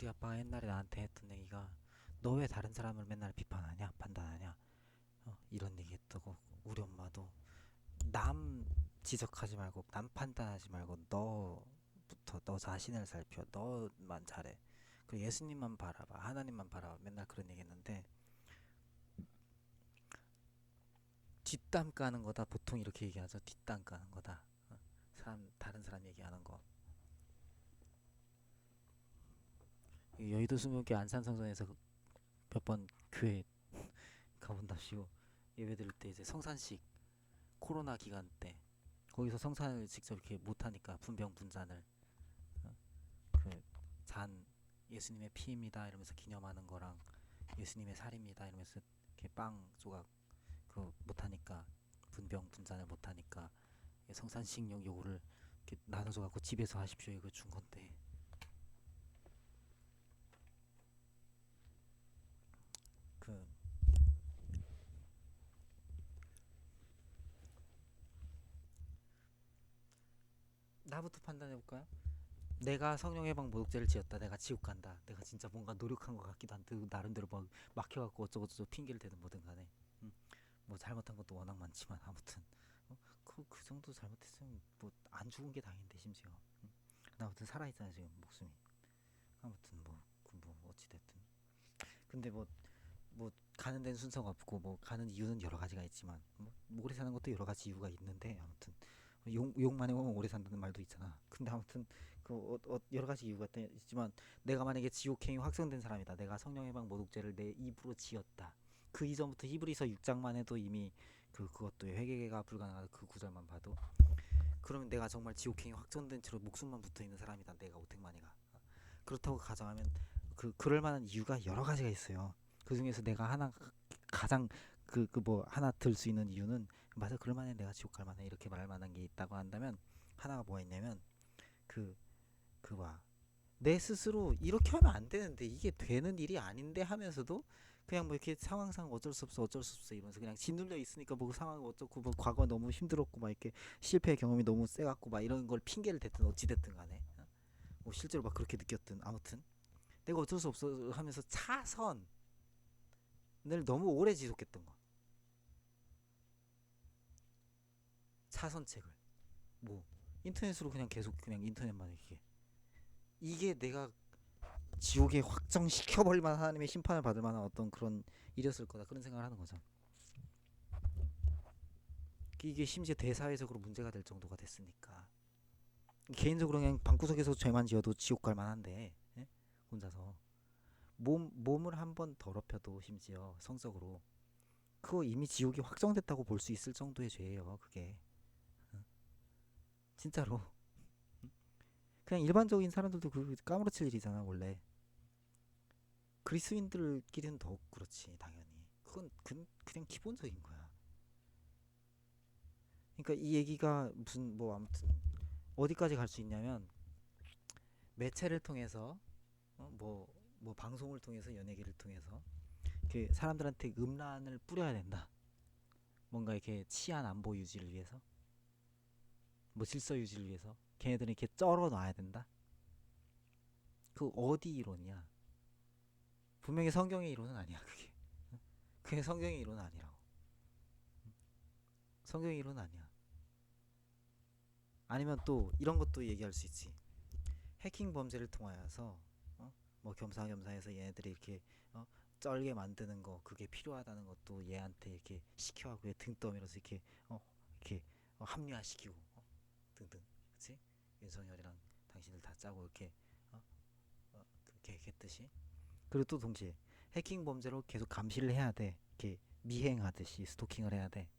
우리 아빠가 옛날에 나한테 했던 얘기가 너 왜 다른 사람을 맨날 비판하냐 판단하냐 이런 얘기 했다고. 우리 엄마도 남 지적하지 말고 남 판단하지 말고 너부터 너 자신을 살펴. 너만 잘해. 그 예수님만 바라봐, 하나님만 바라봐, 맨날 그런 얘기 했는데 뒷담 까는 거다 보통 이렇게 얘기하죠. 뒷담 까는 거다. 다른 사람 얘기하는 거. 여의도 스무개 안산성전에서 몇 번 교회 가본답시고 예배 드릴 때 이제 성산식 코로나 기간 때 거기서 성산을 직접 이렇게 못하니까 분병 분잔을 그잔 예수님의 피입니다 이러면서 기념하는 거랑 예수님의 살입니다 이러면서 이렇게 빵 조각 그 못하니까 분병 분잔을 못하니까 성산식용 요거를 이렇게 나눠줘 갖고 집에서 하십시오 이거 준 건데 그 나부터 판단해 볼까요? 내가 성령 해방 모독죄를 지었다. 내가 지옥 간다. 내가 진짜 뭔가 노력한 것 같기도 한데 나름대로 막 막혀갖고 어쩌고저쩌고 핑계를 대든 뭐든 간에 뭐 잘못한 것도 워낙 많지만 아무튼 그 정도 잘못했으면 뭐 안 죽은 게 다행인데 심지어 나 아무튼 살아있잖아 지금 목숨이. 아무튼 뭐 어찌 됐든 근데 뭐 가는 데는 순서가 없고 뭐 가는 이유는 여러 가지가 있지만 뭐 오래 사는 것도 여러 가지 이유가 있는데 아무튼 욕만 해보면 오래 산다는 말도 있잖아. 근데 아무튼 여러 가지 이유가 있지만 내가 만약에 지옥행위 확정된 사람이다. 내가 성령해방 모독죄를 내 입으로 지었다. 그 이전부터 히브리서 6장만 해도 이미 그것도 회개가 불가능하다. 그 구절만 봐도 그러면 내가 정말 지옥행위 확정된 채로 목숨만 붙어있는 사람이다. 내가 오택만이가 그렇다고 가정하면 그럴 만한 이유가 여러 가지가 있어요. 그 중에서 내가 하나 가장 뭐 하나 들 수 있는 이유는 맞아 그럴 만해 내가 지옥 갈 만해 이렇게 말할 만한 게 있다고 한다면 하나가 뭐가 있냐면 그 봐. 내 스스로 이렇게 하면 안 되는데 이게 되는 일이 아닌데 하면서도 그냥 뭐 이렇게 상황상 어쩔 수 없어 이러면서 그냥 짓눌려 있으니까 뭐 그 상황 어쩌고 뭐 과거 너무 힘들었고 막 이렇게 실패 경험이 너무 세갖고 막 이런 걸 핑계를 댔든 어찌 됐든 간에 뭐 실제로 막 그렇게 느꼈든 아무튼 내가 어쩔 수 없어 하면서 차선을 너무 오래 지속했던 거. 차선책을 뭐 인터넷으로 그냥 계속 그냥 인터넷만 이게 내가 지옥에 확정시켜버릴 만한 하나님의 심판을 받을 만한 어떤 그런 일이었을 거다 그런 생각을 하는 거죠. 이게 심지어 대사회적으로 문제가 될 정도가 됐으니까 개인적으로 그냥 방구석에서 죄만 지어도 지옥 갈 만한데 예? 혼자서 몸을 한번 더럽혀도 심지어 성적으로 그거 이미 지옥이 확정됐다고 볼 수 있을 정도의 죄예요 그게. 진짜로 그냥 일반적인 사람들도 그 까무러칠 일이잖아 원래. 그리스인들끼리는 더욱 그렇지 당연히. 그건 그냥 기본적인 거야. 그러니까 이 얘기가 무슨 뭐 아무튼 어디까지 갈 수 있냐면 매체를 통해서 뭐 방송을 통해서 연예계를 통해서 그 사람들한테 음란을 뿌려야 된다. 뭔가 이렇게 치안 안보 유지를 위해서, 뭐 질서 유지를 위해서 걔네들은 이렇게 쩔어 놔야 된다. 그 어디 이론이야? 분명히 성경의 이론은 아니야 그게. 그게 성경의 이론은 아니라고. 성경의 이론은 아니야. 아니면 또 이런 것도 얘기할 수 있지. 해킹 범죄를 통하여서 뭐 겸사겸사해서 얘네들이 이렇게 쩔게 만드는 거 그게 필요하다는 것도 얘한테 이렇게 시켜하고 얘 등 떠밀어서 이렇게 합리화시키고 등등. 그치? 윤석열이랑 당신들 다 짜고 이렇게 그렇게 했듯이. 그리고 또 동시에 해킹 범죄로 계속 감시를 해야 돼. 이렇게 미행하듯이 스토킹을 해야 돼.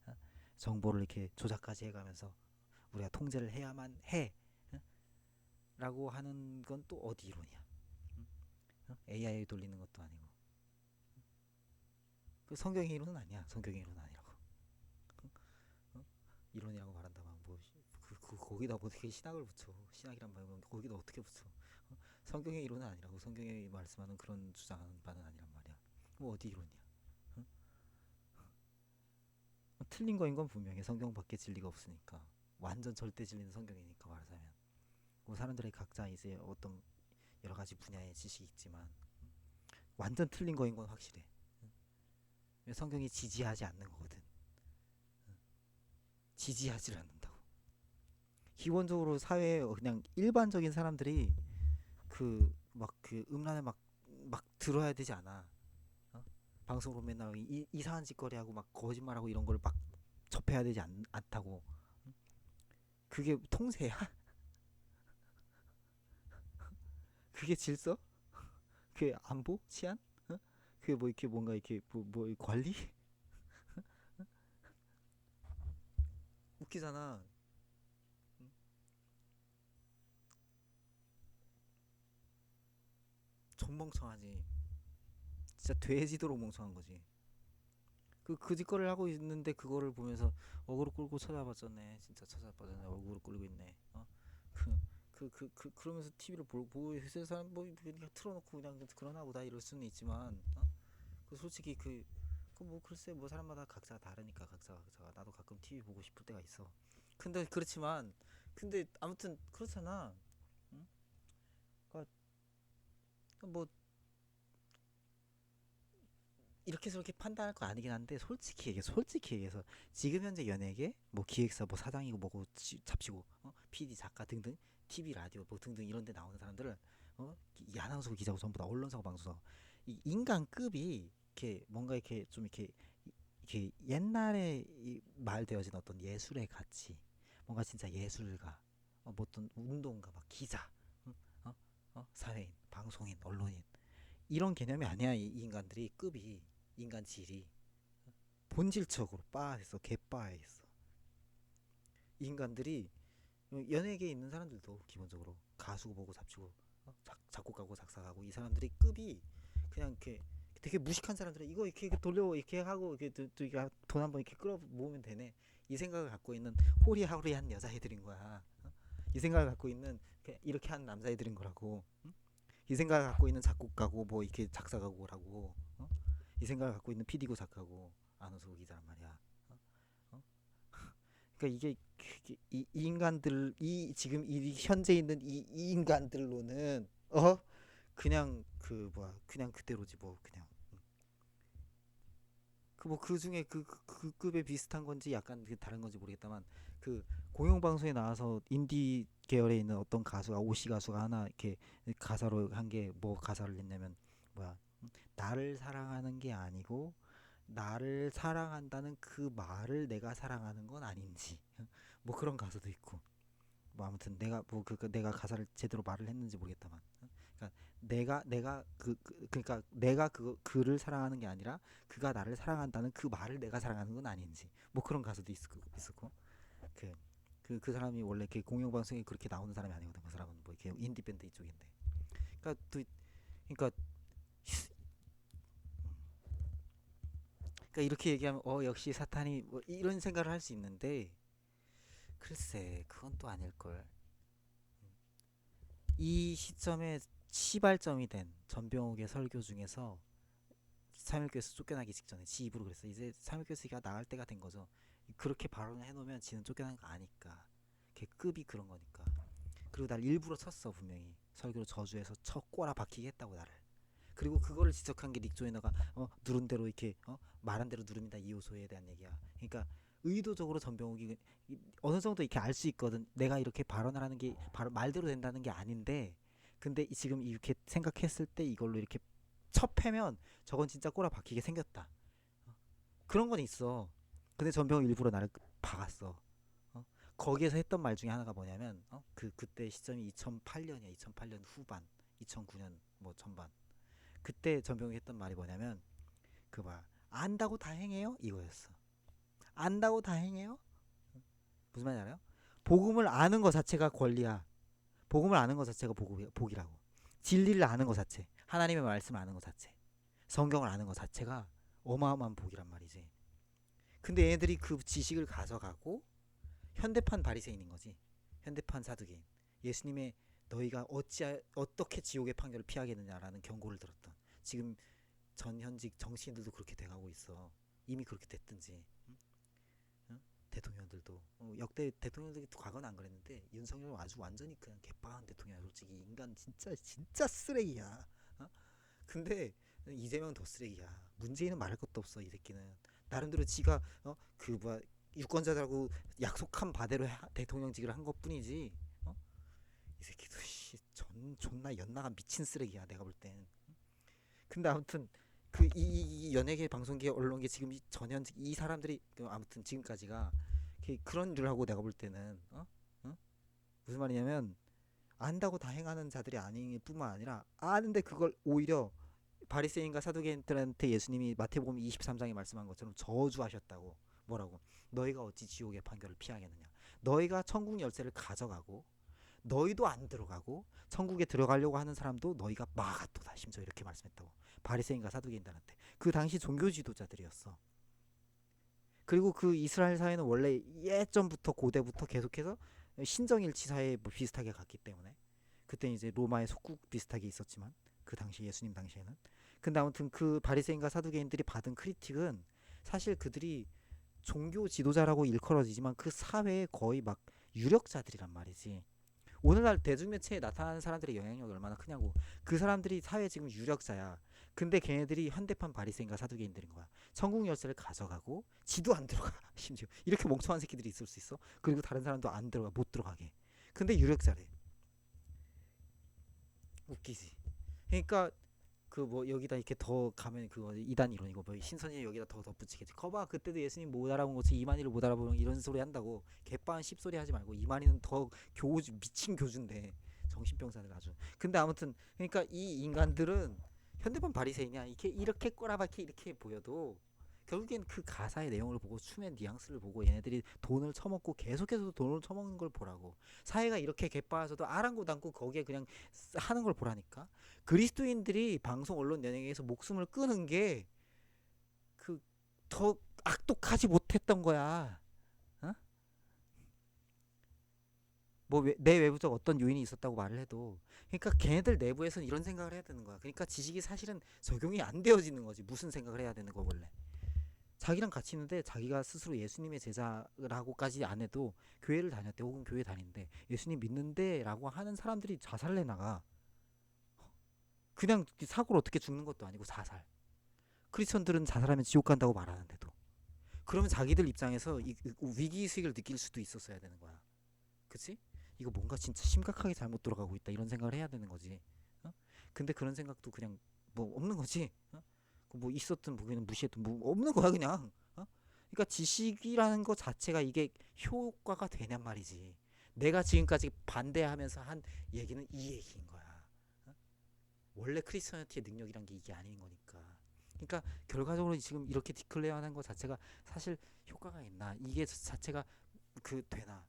정보를 이렇게 조작까지 해가면서 우리가 통제를 해야만 해. 라고 하는 건 또 어디 이론이야? AI 돌리는 것도 아니고. 그 성경의 이론은 아니야. 성경의 이론은 아니라고. 이론이라고 말한다만 거기다 어떻게 신학을 붙여? 신학이란 말은 거기다 어떻게 붙여? 성경의 이론은 아니라고. 성경에 말씀하는 그런 주장하는 바는 아니란 말이야. 뭐 어디 이론이야? 틀린 거인 건 분명해. 성경밖에 진리가 없으니까. 완전 절대 진리는 성경이니까 말하자면. 뭐 사람들의 각자 이제 어떤 여러 가지 분야의 지식이 있지만 완전 틀린 거인 건 확실해. 성경이 지지하지 않는 거거든. 지지하지 않는다고. 기본적으로 사회에 그냥 일반적인 사람들이 그 막 그 음란을 막 들어야 되지 않아. 어? 방송으로 맨날 이상한 짓거리하고 막 거짓말하고 이런 걸 막 접해야 되지 않다고. 그게 통세야? 그게 질서? 그게 안보? 치안? 어? 그게 뭐 이렇게 뭔가 이렇게 뭐 관리? 웃기잖아. 존멍청하지. 진짜 돼지도록 멍청한 거지. 그 짓거리를 하고 있는데 그거를 보면서 어그로 끌고 찾아봤잖네. 진짜 찾아봤잖네. 어그로 끌고 있네. 그러면서 TV를 보고 있을 사람 뭐 그냥 틀어놓고 그냥 그러나 보다 이럴 수는 있지만 그 솔직히 그 뭐 글쎄 뭐 사람마다 각자 다르니까 각자가 나도 가끔 TV 보고 싶을 때가 있어. 근데 그렇지만 근데 아무튼 그렇잖아. 응? 그러니까 뭐 이렇게 해서 이렇게 판단할 거 아니긴 한데 솔직히 얘기해서 지금 현재 연예계 뭐 기획사 뭐 사장이고 뭐고 잡지고 PD 작가 등등 TV 라디오 뭐 등등 이런 데 나오는 사람들을 이 아나운서고 기자고 전부 다 언론사고 방송사 이 인간급이 이렇게 뭔가 이렇게 좀 이렇게 옛날에 말되어진 어떤 예술의 가치 뭔가 진짜 예술가 뭐 어떤 운동가 막 기자 응? 사회인 방송인 언론인 이런 개념이 아니야. 이 인간들이 급이 인간 질이 본질적으로 빠했어. 개빠에 있어. 인간들이 연예계에 있는 사람들도 기본적으로 가수고 뭐고 잡지고 작곡가고 작사가고 이 사람들이 급이 그냥 이렇게 되게 무식한 사람들은 이거 이렇게 돌려 이렇게 하고 이렇게 돈 한번 이렇게 끌어 모으면 되네 이 생각을 갖고 있는 호리호리한 여자애들인 거야. 이 생각을 갖고 있는 이렇게 한 남자애들인 거라고. 응? 이 생각을 갖고 있는 작곡가고 뭐 이렇게 작사가고라고. 이 생각을 갖고 있는 PD고 작가고 아나운서 기자란 말이야. 어? 어? 그러니까 이 인간들 이 지금 이 현재 있는 이 인간들로는 그냥 그 뭐야 그냥 그대로지 뭐 그냥 그 뭐 그 중에 그 급에 비슷한 건지 약간 다른 건지 모르겠다만 그 공영방송에 나와서 인디 계열에 있는 어떤 가수가 오씨 가수가 하나 이렇게 가사로 한 게 뭐 가사를 냈냐면 뭐야 나를 사랑하는 게 아니고 나를 사랑한다는 그 말을 내가 사랑하는 건 아닌지 뭐 그런 가사도 있고 뭐 아무튼 내가 내가 가사를 제대로 말을 했는지 모르겠다만 그러니까 그러니까 내가 그를 사랑하는 게 아니라 그가 나를 사랑한다는 그 말을 내가 사랑하는 건 아닌지 뭐 그런 가사도 있었고 그 사람이 원래 그 공영방송에 그렇게 나오는 사람이 아니거든. 그 사람은 뭐 이렇게 인디 밴드 이쪽인데 그러니까 그러니까 그러니까 이렇게 얘기하면 역시 사탄이 뭐 이런 생각을 할 수 있는데 글쎄 그건 또 아닐걸. 이 시점에 시발점이 된 전병욱의 설교 중에서 삼일교에서 쫓겨나기 직전에 지 입으로 그랬어. 이제 삼일교에서 나갈 때가 된 거죠. 그렇게 발언을 해놓으면 지는 쫓겨난 거 아니까. 걔 급이 그런 거니까. 그리고 날 일부러 쳤어 분명히. 설교로 저주해서 쳐 꼬라 박히게 했다고 나를. 그리고 그거를 지적한 게 닉 조이너가 누른 대로 이렇게 말한 대로 누릅니다 이 요소에 대한 얘기야. 그러니까 의도적으로 전병욱이 어느 정도 이렇게 알 수 있거든. 내가 이렇게 발언을 하는 게 바로 말대로 된다는 게 아닌데, 근데 지금 이렇게 생각했을 때 이걸로 이렇게 첩해면 저건 진짜 꼬라 박히게 생겼다. 그런 건 있어. 근데 전병욱 일부러 나를 박았어. 거기에서 했던 말 중에 하나가 뭐냐면 그때 시점이 2008년이야. 2008년 후반, 2009년 뭐 전반. 그때 전병욱이 했던 말이 뭐냐면 그 말 안다고 다행해요 이거였어. 안다고 다행해요? 무슨 말인지 알아요? 복음을 아는 것 자체가 권리야. 복음을 아는 것 자체가 복이라고. 진리를 아는 것 자체, 하나님의 말씀을 아는 것 자체, 성경을 아는 것 자체가 어마어마한 복이란 말이지. 근데 얘네들이 그 지식을 가져가고 현대판 바리새인인 거지. 현대판 사두개인. 예수님의 너희가 어떻게 지옥의 판결을 피하겠느냐라는 경고를 들었던. 지금 전현직 정치인들도 그렇게 돼가고 있어. 이미 그렇게 됐든지. 응? 대통령들도 역대 대통령들이 과거는 안 그랬는데 윤석열은 아주 완전히 그냥 개빠한 대통령이야. 솔직히 인간 진짜 진짜 쓰레기야. 어? 근데 이재명 더 쓰레기야. 문재인은 말할 것도 없어. 이 새끼는 나름대로 지가 그 뭐 유권자들하고 약속한 바대로 대통령직을 한 것뿐이지. 어? 이 새끼도 존나 연나가 미친 쓰레기야. 내가 볼 땐. 근데 아무튼 이 연예계 방송계 언론계 지금 이 전현직 이 사람들이 아무튼 지금까지가 그런 일을 하고 내가 볼 때는 어? 무슨 말이냐면 안다고 다행하는 자들이 아닐 뿐만 아니라 아는데 그걸 오히려 바리새인과 사두개인들한테 예수님이 마태복음 23장에 말씀한 것처럼 저주하셨다고. 뭐라고? 너희가 어찌 지옥의 판결을 피하겠느냐. 너희가 천국 열쇠를 가져가고 너희도 안 들어가고 천국에 들어가려고 하는 사람도 너희가 막았도다. 심지어 이렇게 말씀했다고. 바리새인과 사두개인들한테. 그 당시 종교 지도자들이었어. 그리고 그 이스라엘 사회는 원래 예전부터 고대부터 계속해서 신정일치 사회에 뭐 비슷하게 갔기 때문에 그때 이제 로마의 속국 비슷하게 있었지만 그 당시 예수님 당시에는. 근데 아무튼 그 바리새인과 사두개인들이 받은 크리틱은 사실 그들이 종교 지도자라고 일컬어지지만 그 사회의 거의 막 유력자들이란 말이지. 오늘날 대중매체에 나타나는 사람들의 영향력이 얼마나 크냐고. 그 사람들이 사회 지금 유력자야. 근데 걔네들이 현대판 바리새인과 사두개인들인 거야. 천국 열쇠를 가져가고 지도 안 들어가. 심지어 이렇게 멍청한 새끼들이 있을 수 있어? 그리고 다른 사람도 안 들어가, 못 들어가게. 근데 유력자래. 웃기지. 그러니까 그 뭐 여기다 이렇게 더 가면 그거 이단 이론이고 뭐 신선이 여기다 더 덧붙이겠지. 거봐 그때도 예수님 못 알아본 거지 이만희를 못 알아보는 이런 소리 한다고. 개빠한 씹소리 하지 말고. 이만희는 더 교주 미친 교주인데 정신병사들 아주. 근데 아무튼 그러니까 이 인간들은 현대판 바리새인이야. 이렇게 꼬라박히 이렇게 보여도 결국엔 그 가사의 내용을 보고 춤의 뉘앙스를 보고 얘네들이 돈을 처먹고 계속해서 돈을 처먹는 걸 보라고. 사회가 이렇게 개빠져도 아랑곳않고 거기에 그냥 하는 걸 보라니까. 그리스도인들이 방송 언론 연예계에서 목숨을 끊은 게 그 더 악독하지 못했던 거야. 어? 뭐 내외부적 어떤 요인이 있었다고 말을 해도 그러니까 걔네들 내부에서는 이런 생각을 해야 되는 거야. 그러니까 지식이 사실은 적용이 안 되어지는 거지. 무슨 생각을 해야 되는 거 원래. 자기랑 같이 있는데 자기가 스스로 예수님의 제자라고까지 안 해도 교회를 다녔대 혹은 교회 다닌대 예수님 믿는데 라고 하는 사람들이 자살을 해나가. 그냥 사고로 어떻게 죽는 것도 아니고 자살. 크리스천들은 자살하면 지옥 간다고 말하는데도. 그러면 자기들 입장에서 이 위기의식을 느낄 수도 있었어야 되는 거야. 그치? 이거 뭔가 진짜 심각하게 잘못 돌아가고 있다 이런 생각을 해야 되는 거지. 어? 근데 그런 생각도 그냥 뭐 없는 거지. 뭐 있었든 뭐 그냥 무시했든 뭐 없는 거야 그냥. 그러니까 지식이라는 것 자체가 이게 효과가 되냔 말이지. 내가 지금까지 반대하면서 한 얘기는 이 얘기인 거야. 원래 크리스천티의 능력이란 게 이게 아닌 거니까. 그러니까 결과적으로 지금 이렇게 디클레어하는 것 자체가 사실 효과가 있나? 이게 자체가 그 되나?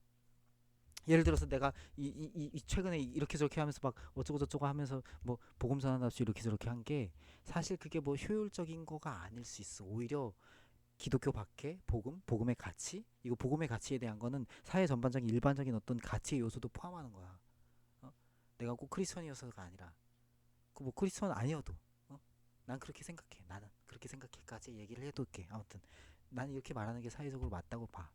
예를 들어서 내가 이 최근에 이렇게 저렇게 하면서 막 어쩌고 저쩌고 하면서 뭐 복음 전환답시 이렇게 저렇게 한 게 사실 그게 뭐 효율적인 거가 아닐 수 있어. 오히려 기독교 밖에 복음의 가치, 이거 복음의 가치에 대한 거는 사회 전반적인 일반적인 어떤 가치의 요소도 포함하는 거야. 어? 내가 꼭 크리스천이어서가 아니라 그 뭐 크리스천 아니어도 난 그렇게 생각해. 나는 그렇게 생각해까지 얘기를 해둘게. 아무튼 난 이렇게 말하는 게 사회적으로 맞다고 봐.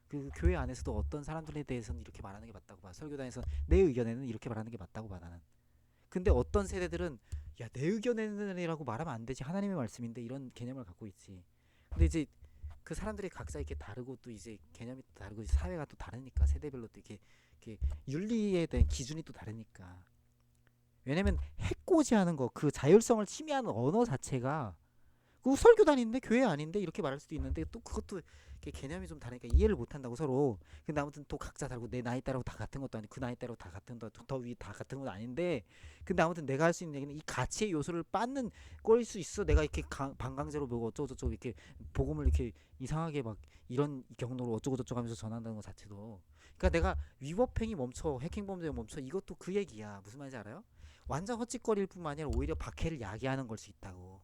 그 교회 안에서도 어떤 사람들에 대해서는 이렇게 말하는 게 맞다고 봐. 설교단에서 내 의견에는 이렇게 말하는 게 맞다고 봐 나는. 근데 어떤 세대들은 야 내 의견에는이라고 말하면 안 되지 하나님의 말씀인데 이런 개념을 갖고 있지. 근데 이제 그 사람들이 각자 이렇게 다르고 또 이제 개념이 또 다르고 사회가 또 다르니까 세대별로 또 이렇게 윤리에 대한 기준이 또 다르니까. 왜냐면 해코지하는 거 그 자율성을 침해하는 언어 자체가 그 설교단인데 교회 아닌데 이렇게 말할 수도 있는데 또 그것도 개념이 좀 다르니까 이해를 못한다고 서로. 근데 아무튼 또 각자 다르고 내 나이 따라고 다 같은 것도 아니고 그 나이 따라고 다 같은 더 위 다 같은 건 아닌데 근데 아무튼 내가 할 수 있는 얘기는 이 가치의 요소를 빻는 꼴일 수 있어. 내가 이렇게 반강제로 보고 어쩌고 저쩌고 이렇게 복음을 이렇게 이상하게 막 이런 경로로 어쩌고 저쩌고 하면서 전한다는 것 자체도 그러니까 내가 위법행위 멈춰 해킹범죄 멈춰 이것도 그 얘기야. 무슨 말인지 알아요? 완전 헛짓거리일 뿐만 아니라 오히려 박해를 야기하는 걸 수 있다고.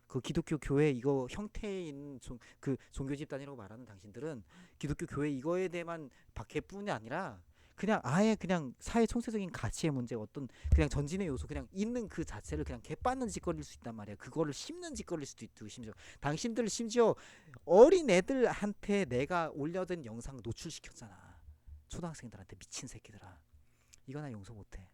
그 기독교 교회 이거 형태에 있는 그 종교 집단이라고 말하는 당신들은 기독교 교회 이거에 대해만 박해뿐이 아니라 그냥 아예 그냥 사회 총체적인 가치의 문제, 어떤 그냥 전진의 요소, 그냥 있는 그 자체를 그냥 개빠는 짓거릴 수 있단 말이야. 그거를 씹는 짓거릴 수도 있고, 심지어 당신들 심지어 어린 애들한테 내가 올려둔 영상 노출시켰잖아. 초등학생들한테. 미친 새끼들아. 이거 나 용서 못해.